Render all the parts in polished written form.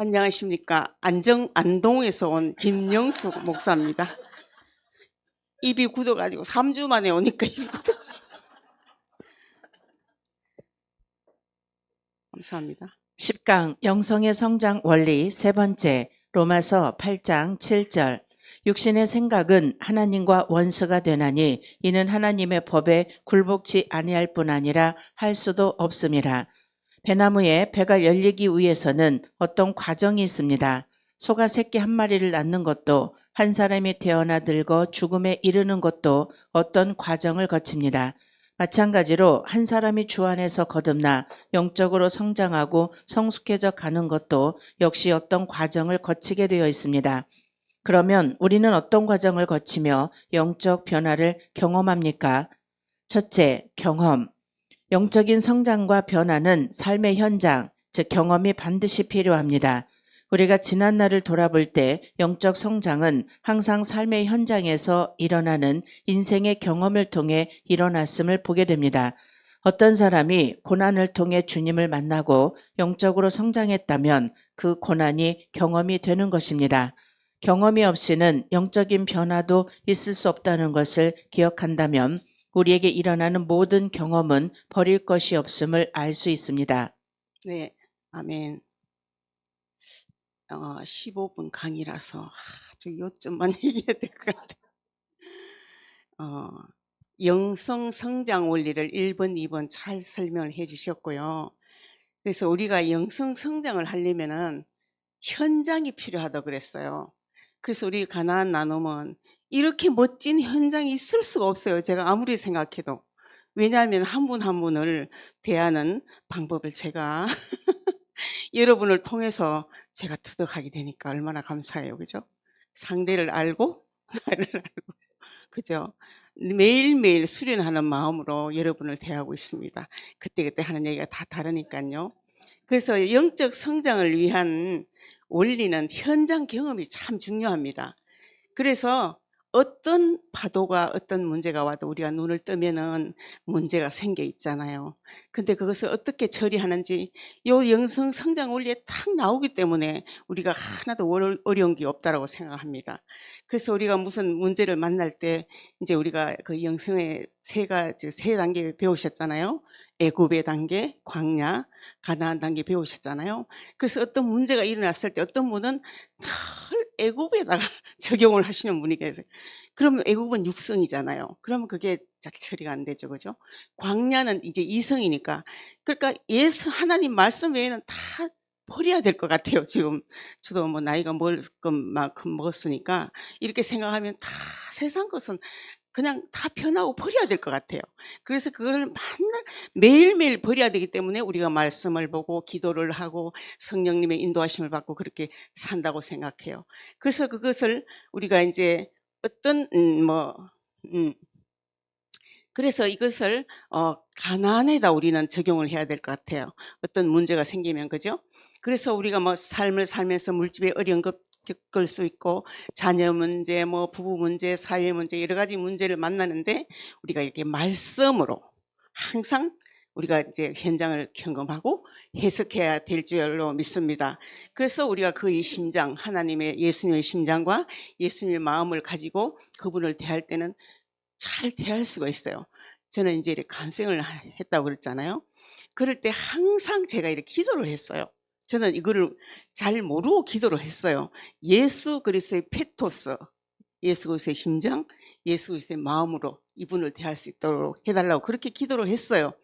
안녕하십니까. 안동에서 온 김영수 목사입니다. 입이 굳어가지고 3주 만에 오니까 입이 굳어. 감사합니다. 10강 영성의 성장 원리 세 번째 로마서 8장 7절 육신의 생각은 하나님과 원수가 되나니 이는 하나님의 법에 굴복치 아니할 뿐 아니라 할 수도 없음이라. 배나무에 배가 열리기 위해서는 어떤 과정이 있습니다. 소가 새끼 한 마리를 낳는 것도 한 사람이 태어나 늙어 죽음에 이르는 것도 어떤 과정을 거칩니다. 마찬가지로 한 사람이 주 안에서 거듭나 영적으로 성장하고 성숙해져 가는 것도 역시 어떤 과정을 거치게 되어 있습니다. 그러면 우리는 어떤 과정을 거치며 영적 변화를 경험합니까? 첫째, 경험. 영적인 성장과 변화는 삶의 현장, 즉 경험이 반드시 필요합니다. 우리가 지난 날을 돌아볼 때 영적 성장은 항상 삶의 현장에서 일어나는 인생의 경험을 통해 일어났음을 보게 됩니다. 어떤 사람이 고난을 통해 주님을 만나고 영적으로 성장했다면 그 고난이 경험이 되는 것입니다. 경험이 없이는 영적인 변화도 있을 수 없다는 것을 기억한다면 우리에게 일어나는 모든 경험은 버릴 것이 없음을 알 수 있습니다. 네, 아멘. 15분 강의라서 저 요점만 얘기해야 될 것 같아요. 영성 성장 원리를 1번, 2번 잘 설명을 해 주셨고요. 그래서 우리가 영성 성장을 하려면은 현장이 필요하다고 그랬어요. 그래서 우리 가나안 나눔은 이렇게 멋진 현장이 있을 수가 없어요. 제가 아무리 생각해도. 왜냐하면 한 분 한 분을 대하는 방법을 제가 여러분을 통해서 제가 터득하게 되니까 얼마나 감사해요. 그죠? 상대를 알고 나를 알고 그죠? 매일매일 수련하는 마음으로 여러분을 대하고 있습니다. 그때그때 하는 얘기가 다 다르니까요. 그래서 영적 성장을 위한 원리는 현장 경험이 참 중요합니다. 그래서 어떤 파도가 어떤 문제가 와도 우리가 눈을 뜨면은 문제가 생겨 있잖아요. 근데 그것을 어떻게 처리하는지 요 영성 성장 원리에 탁 나오기 때문에 우리가 하나도 어려운 게 없다라고 생각합니다. 그래서 우리가 무슨 문제를 만날 때 이제 우리가 그 영성의 세 단계 배우셨잖아요. 애굽의 단계, 광야, 가나안 단계 배우셨잖아요. 그래서 어떤 문제가 일어났을 때 어떤 분은 늘 애굽에다가 적용을 하시는 분이 계세요. 그러면 애국은 육성이잖아요. 그러면 그게 잘 처리가 안 되죠. 그죠? 광야는 이제 이성이니까. 그러니까 하나님 말씀 외에는 다 버려야 될 것 같아요. 지금 저도 뭐 나이가 먹을 만큼 먹었으니까 이렇게 생각하면 다 세상 것은 그냥 다 편하고 버려야 될 것 같아요. 그래서 그걸 맨날 매일매일 버려야 되기 때문에 우리가 말씀을 보고 기도를 하고 성령님의 인도하심을 받고 그렇게 산다고 생각해요. 그래서 그것을 우리가 이제 어떤 그래서 이것을 가난에다 우리는 적용을 해야 될 것 같아요. 어떤 문제가 생기면 그죠? 그래서 우리가 뭐 삶을 살면서 물집에 어려운 것 겪을 수 있고 자녀 문제, 뭐 부부 문제, 사회 문제 여러 가지 문제를 만나는데 우리가 이렇게 말씀으로 항상 우리가 이제 현장을 경험하고 해석해야 될 줄로 믿습니다. 그래서 우리가 그의 심장, 하나님의 예수님의 심장과 예수님의 마음을 가지고 그분을 대할 때는 잘 대할 수가 있어요. 저는 이제 이렇게 간생을 했다고 그랬잖아요. 그럴 때 항상 제가 이렇게 기도를 했어요. 저는 이거를 잘 모르고 기도를 했어요. 예수 그리스도의 페토스, 예수 그리스도의 심장, 예수 그리스도의 마음으로 이분을 대할 수 있도록 해달라고 그렇게 기도를 했어요.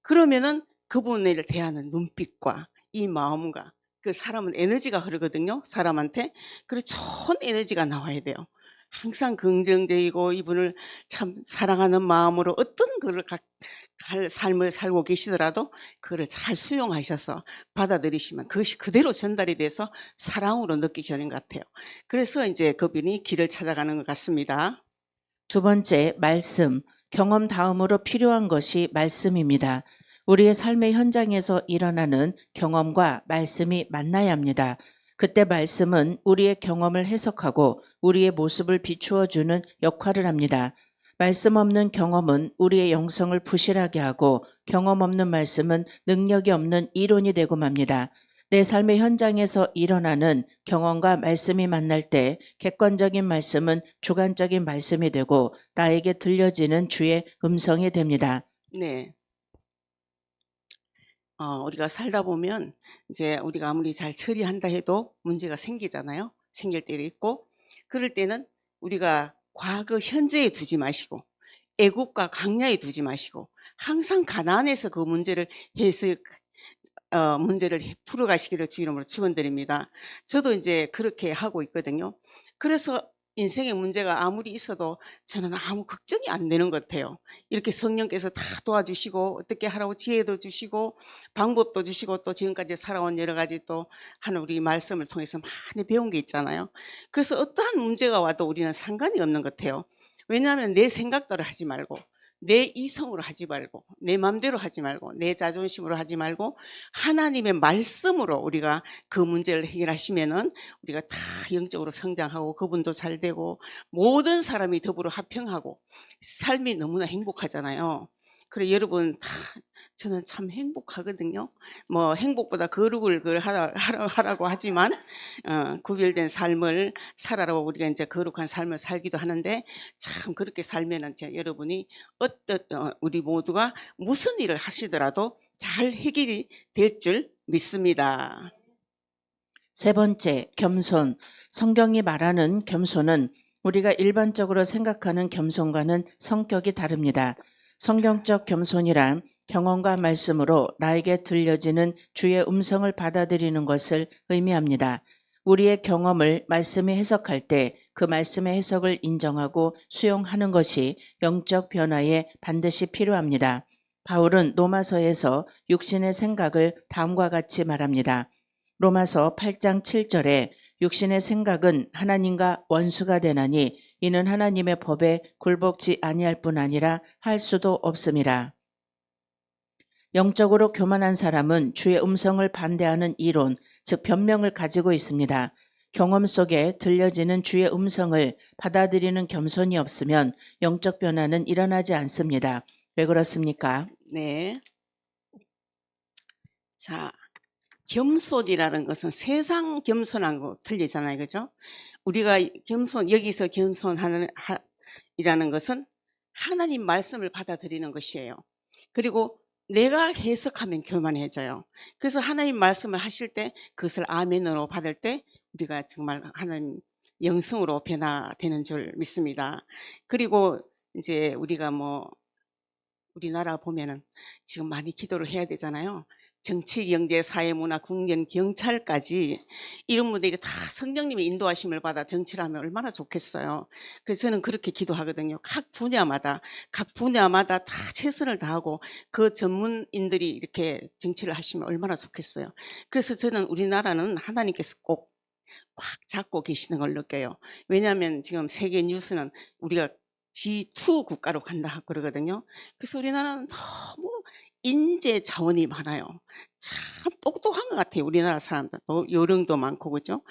그러면은 그분을 대하는 눈빛과 이 마음과 그 사람은 에너지가 흐르거든요. 사람한테. 그래서 좋은 에너지가 나와야 돼요. 항상 긍정적이고 이분을 참 사랑하는 마음으로 어떤 거를 삶을 살고 계시더라도 그거를 잘 수용하셔서 받아들이시면 그것이 그대로 전달이 돼서 사랑으로 느끼시는 것 같아요. 그래서 이제 그분이 길을 찾아가는 것 같습니다. 두 번째, 말씀. 경험 다음으로 필요한 것이 말씀입니다. 우리의 삶의 현장에서 일어나는 경험과 말씀이 만나야 합니다. 그때 말씀은 우리의 경험을 해석하고 우리의 모습을 비추어 주는 역할을 합니다. 말씀 없는 경험은 우리의 영성을 부실하게 하고 경험 없는 말씀은 능력이 없는 이론이 되고 맙니다. 내 삶의 현장에서 일어나는 경험과 말씀이 만날 때 객관적인 말씀은 주관적인 말씀이 되고 나에게 들려지는 주의 음성이 됩니다. 네. 우리가 살다 보면 이제 우리가 아무리 잘 처리한다 해도 문제가 생기잖아요. 생길 때도 있고. 그럴 때는 우리가 과거 현재에 두지 마시고 애국과 강야에 두지 마시고 항상 가나안에서 그 문제를 문제를 풀어 가시기를 주 이름으로 축원드립니다. 저도 이제 그렇게 하고 있거든요. 그래서 인생의 문제가 아무리 있어도 저는 아무 걱정이 안 되는 것 같아요. 이렇게 성령께서 다 도와주시고 어떻게 하라고 지혜도 주시고 방법도 주시고 또 지금까지 살아온 여러 가지 또 하는 우리 말씀을 통해서 많이 배운 게 있잖아요. 그래서 어떠한 문제가 와도 우리는 상관이 없는 것 같아요. 왜냐하면 내 생각대로 하지 말고 내 이성으로 하지 말고 내 마음대로 하지 말고 내 자존심으로 하지 말고 하나님의 말씀으로 우리가 그 문제를 해결하시면은 우리가 다 영적으로 성장하고 그분도 잘 되고 모든 사람이 더불어 화평하고 삶이 너무나 행복하잖아요. 그래 여러분 다 저는 참 행복하거든요. 뭐 행복보다 거룩을 하라고 하지만 구별된 삶을 살아라고 우리가 이제 거룩한 삶을 살기도 하는데 참 그렇게 살면은 여러분이 우리 모두가 무슨 일을 하시더라도 잘 해결이 될 줄 믿습니다. 세 번째, 겸손. 성경이 말하는 겸손은 우리가 일반적으로 생각하는 겸손과는 성격이 다릅니다. 성경적 겸손이란 경험과 말씀으로 나에게 들려지는 주의 음성을 받아들이는 것을 의미합니다. 우리의 경험을 말씀이 해석할 때 그 말씀의 해석을 인정하고 수용하는 것이 영적 변화에 반드시 필요합니다. 바울은 로마서에서 육신의 생각을 다음과 같이 말합니다. 로마서 8장 7절에 육신의 생각은 하나님과 원수가 되나니 이는 하나님의 법에 굴복지 아니할 뿐 아니라 할 수도 없음이라. 영적으로 교만한 사람은 주의 음성을 반대하는 이론, 즉 변명을 가지고 있습니다. 경험 속에 들려지는 주의 음성을 받아들이는 겸손이 없으면 영적 변화는 일어나지 않습니다. 왜 그렇습니까? 네. 자, 겸손이라는 것은 세상 겸손한 거 틀리잖아요. 그죠? 우리가 여기서 이라는 것은 하나님 말씀을 받아들이는 것이에요. 그리고 내가 해석하면 교만해져요. 그래서 하나님 말씀을 하실 때 그것을 아멘으로 받을 때 우리가 정말 하나님 영성으로 변화되는 줄 믿습니다. 그리고 이제 우리가 우리나라 보면은 지금 많이 기도를 해야 되잖아요. 정치, 경제, 사회, 문화, 국련, 경찰까지 이런 분들이 다 성령님의 인도하심을 받아 정치를 하면 얼마나 좋겠어요. 그래서 저는 그렇게 기도하거든요. 각 분야마다 다 최선을 다하고 그 전문인들이 이렇게 정치를 하시면 얼마나 좋겠어요. 그래서 저는 우리나라는 하나님께서 꼭 꽉 잡고 계시는 걸 느껴요. 왜냐하면 지금 세계 뉴스는 우리가 G2 국가로 간다 그러거든요. 그래서 우리나라는 너무 인재 자원이 많아요. 참 똑똑한 것 같아요. 우리나라 사람들. 또 요령도 많고 그죠?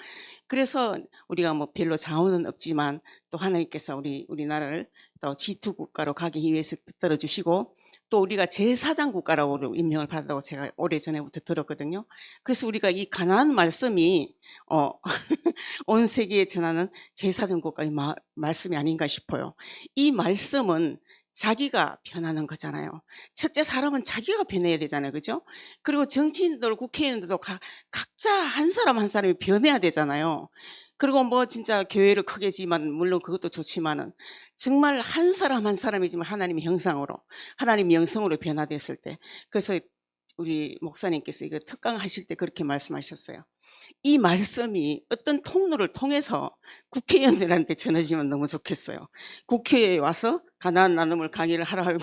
그래서 우리가 별로 자원은 없지만 또 하나님께서 우리나라를 또 G2 국가로 가기 위해서 붙들어 주시고 또 우리가 제사장 국가라고 임명을 받았다고 제가 오래전에부터 들었거든요. 그래서 우리가 이 가나안 말씀이 온 세계에 전하는 제사장 국가의 말씀이 아닌가 싶어요. 이 말씀은 자기가 변하는 거잖아요. 첫째 사람은 자기가 변해야 되잖아요. 그죠? 그리고 정치인들, 국회의원들도 각자 한 사람 한 사람이 변해야 되잖아요. 그리고 진짜 교회를 크게 지만 물론 그것도 좋지만은 정말 한 사람 한 사람이지만 하나님의 형상으로 하나님의 영성으로 변화됐을 때 그래서 우리 목사님께서 이거 특강하실 때 그렇게 말씀하셨어요. 이 말씀이 어떤 통로를 통해서 국회의원들한테 전해지면 너무 좋겠어요. 국회에 와서 가나안 나눔을 강의를 하라 하면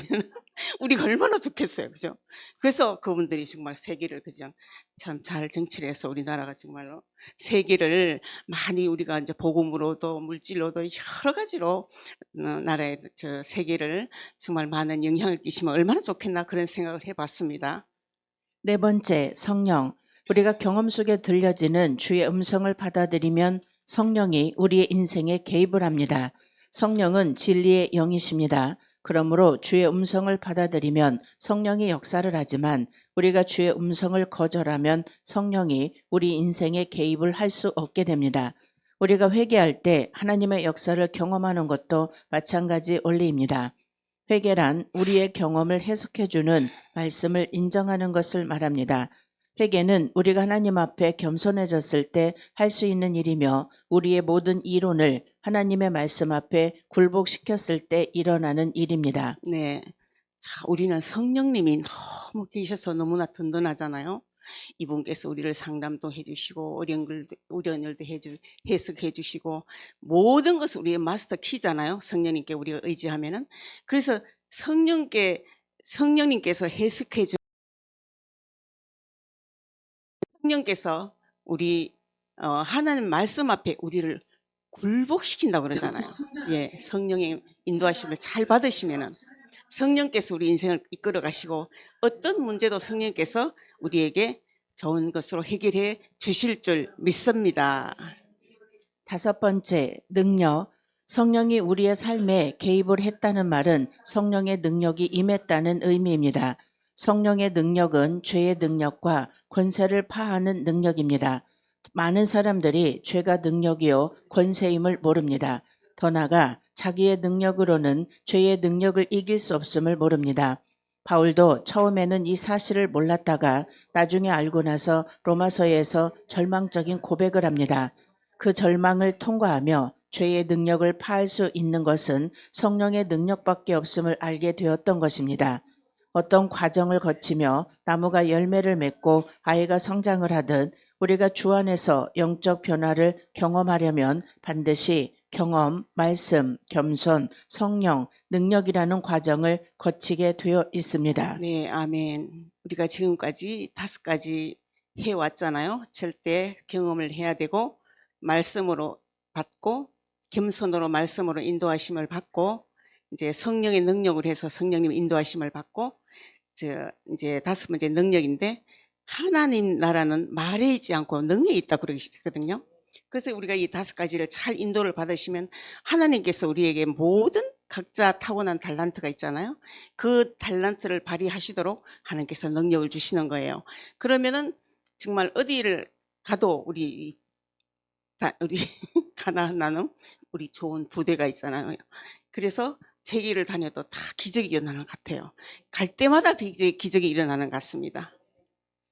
우리가 얼마나 좋겠어요. 그죠? 그래서 그분들이 정말 세계를 그냥 참 잘 정치를 해서 우리나라가 정말로 세계를 많이 우리가 이제 복음으로도 물질로도 여러 가지로 나라의 세계를 정말 많은 영향을 끼치면 얼마나 좋겠나 그런 생각을 해봤습니다. 네 번째, 성령. 우리가 경험 속에 들려지는 주의 음성을 받아들이면 성령이 우리의 인생에 개입을 합니다. 성령은 진리의 영이십니다. 그러므로 주의 음성을 받아들이면 성령이 역사를 하지만 우리가 주의 음성을 거절하면 성령이 우리 인생에 개입을 할 수 없게 됩니다. 우리가 회개할 때 하나님의 역사를 경험하는 것도 마찬가지 원리입니다. 회개란 우리의 경험을 해석해주는 말씀을 인정하는 것을 말합니다. 회개는 우리가 하나님 앞에 겸손해졌을 때 할 수 있는 일이며 우리의 모든 이론을 하나님의 말씀 앞에 굴복시켰을 때 일어나는 일입니다. 네. 자, 우리는 성령님이 너무 계셔서 너무나 든든하잖아요. 이분께서 우리를 상담도 해주시고 어려운 일도 해석해 주시고 모든 것을 우리의 마스터 키잖아요. 성령님께 우리가 의지하면은. 그래서 성령님께서 해석해 주 성령께서 우리 하나님 말씀 앞에 우리를 굴복시킨다고 그러잖아요. 예, 성령의 인도하심을 잘 받으시면은 성령께서 우리 인생을 이끌어 가시고 어떤 문제도 성령께서 우리에게 좋은 것으로 해결해 주실 줄 믿습니다. 5번째, 능력. 성령이 우리의 삶에 개입을 했다는 말은 성령의 능력이 임했다는 의미입니다. 성령의 능력은 죄의 능력과 권세를 파하는 능력입니다. 많은 사람들이 죄가 능력이요 권세임을 모릅니다. 더 나아가 자기의 능력으로는 죄의 능력을 이길 수 없음을 모릅니다. 바울도 처음에는 이 사실을 몰랐다가 나중에 알고 나서 로마서에서 절망적인 고백을 합니다. 그 절망을 통과하며 죄의 능력을 파할 수 있는 것은 성령의 능력밖에 없음을 알게 되었던 것입니다. 어떤 과정을 거치며 나무가 열매를 맺고 아이가 성장을 하듯 우리가 주 안에서 영적 변화를 경험하려면 반드시 경험, 말씀, 겸손, 성령, 능력이라는 과정을 거치게 되어 있습니다. 네, 아멘. 우리가 지금까지 5가지 해왔잖아요. 절대 경험을 해야 되고 말씀으로 받고 겸손으로 말씀으로 인도하심을 받고 이제 성령의 능력을 해서 성령님 인도하심을 받고 이제 5번째 능력인데 하나님 나라는 말에 있지 않고 능력에 있다고 그러시거든요. 그래서 우리가 이 5가지를 잘 인도를 받으시면 하나님께서 우리에게 모든 각자 타고난 달란트가 있잖아요. 그 달란트를 발휘하시도록 하나님께서 능력을 주시는 거예요. 그러면은 정말 어디를 가도 우리 가나안 우리 좋은 부대가 있잖아요. 그래서 세계를 다녀도 다 기적이 일어나는 것 같아요. 갈 때마다 기적이 일어나는 것 같습니다.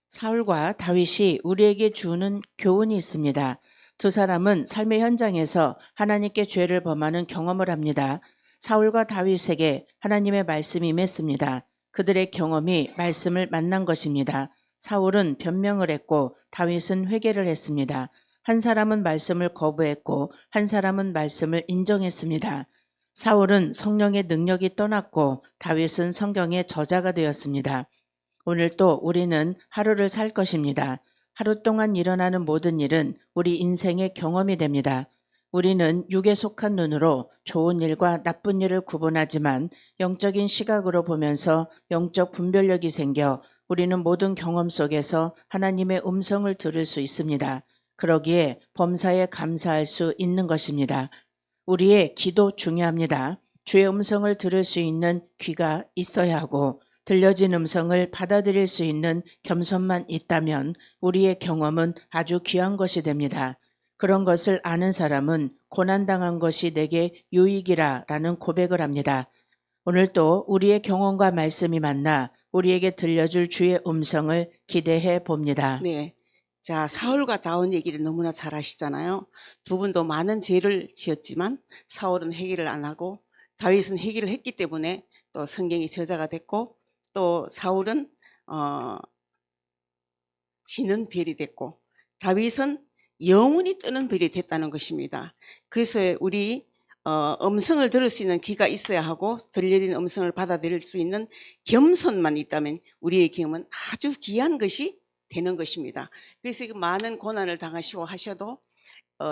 사울과 다윗이 우리에게 주는 교훈이 있습니다. 두 사람은 삶의 현장에서 하나님께 죄를 범하는 경험을 합니다. 사울과 다윗에게 하나님의 말씀이 임했습니다. 그들의 경험이 말씀을 만난 것입니다. 사울은 변명을 했고 다윗은 회개를 했습니다. 한 사람은 말씀을 거부했고 한 사람은 말씀을 인정했습니다. 사울은 성령의 능력이 떠났고 다윗은 성경의 저자가 되었습니다. 오늘 또 우리는 하루를 살 것입니다. 하루 동안 일어나는 모든 일은 우리 인생의 경험이 됩니다. 우리는 육에 속한 눈으로 좋은 일과 나쁜 일을 구분하지만 영적인 시각으로 보면서 영적 분별력이 생겨 우리는 모든 경험 속에서 하나님의 음성을 들을 수 있습니다. 그러기에 범사에 감사할 수 있는 것입니다. 우리의 기도 중요합니다. 주의 음성을 들을 수 있는 귀가 있어야 하고 들려진 음성을 받아들일 수 있는 겸손만 있다면 우리의 경험은 아주 귀한 것이 됩니다. 그런 것을 아는 사람은 고난당한 것이 내게 유익이라 라는 고백을 합니다. 오늘도 우리의 경험과 말씀이 만나 우리에게 들려줄 주의 음성을 기대해 봅니다. 네. 자, 사울과 다윗 얘기를 너무나 잘 아시잖아요. 두 분도 많은 죄를 지었지만 사울은 회개를 안 하고 다윗은 회개를 했기 때문에 또 성경이 저자가 됐고 또 사울은 지는 별이 됐고 다윗은 영원히 뜨는 별이 됐다는 것입니다. 그래서 우리 음성을 들을 수 있는 귀가 있어야 하고 들려진 음성을 받아들일 수 있는 겸손만 있다면 우리의 경험은 아주 귀한 것이 되는 것입니다. 그래서 많은 고난을 당하시고 하셔도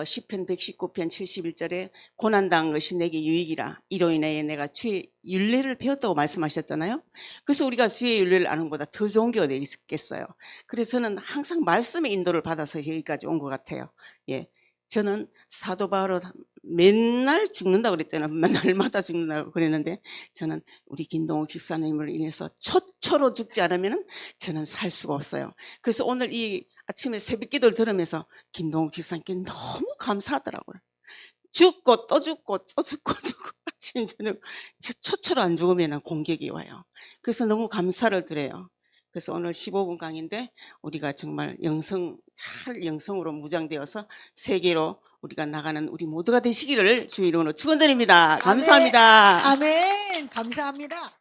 시편 119편 71절에 고난당한 것이 내게 유익이라 이로 인하여 내가 주의 율례를 배웠다고 말씀하셨잖아요. 그래서 우리가 주의 율례를 아는 것보다 더 좋은 게 어디 있겠어요. 그래서 저는 항상 말씀의 인도를 받아서 여기까지 온 것 같아요. 예, 저는 사도 바울은 맨날 죽는다고 그랬잖아요. 날마다 죽는다고 그랬는데 저는 우리 김동욱 집사님을 인해서 초초로 죽지 않으면 저는 살 수가 없어요. 그래서 오늘 이 아침에 새벽 기도를 들으면서 김동욱 집사님께 너무 감사하더라고요. 죽고 또 죽고 또 죽고 아침 저녁 초초로 안 죽으면 공격이 와요. 그래서 너무 감사를 드려요. 그래서 오늘 15분 강의인데 우리가 정말 잘 영성으로 무장되어서 세계로 우리가 나가는 우리 모두가 되시기를 주의 이름으로 축원드립니다. 감사합니다. 아멘. 감사합니다.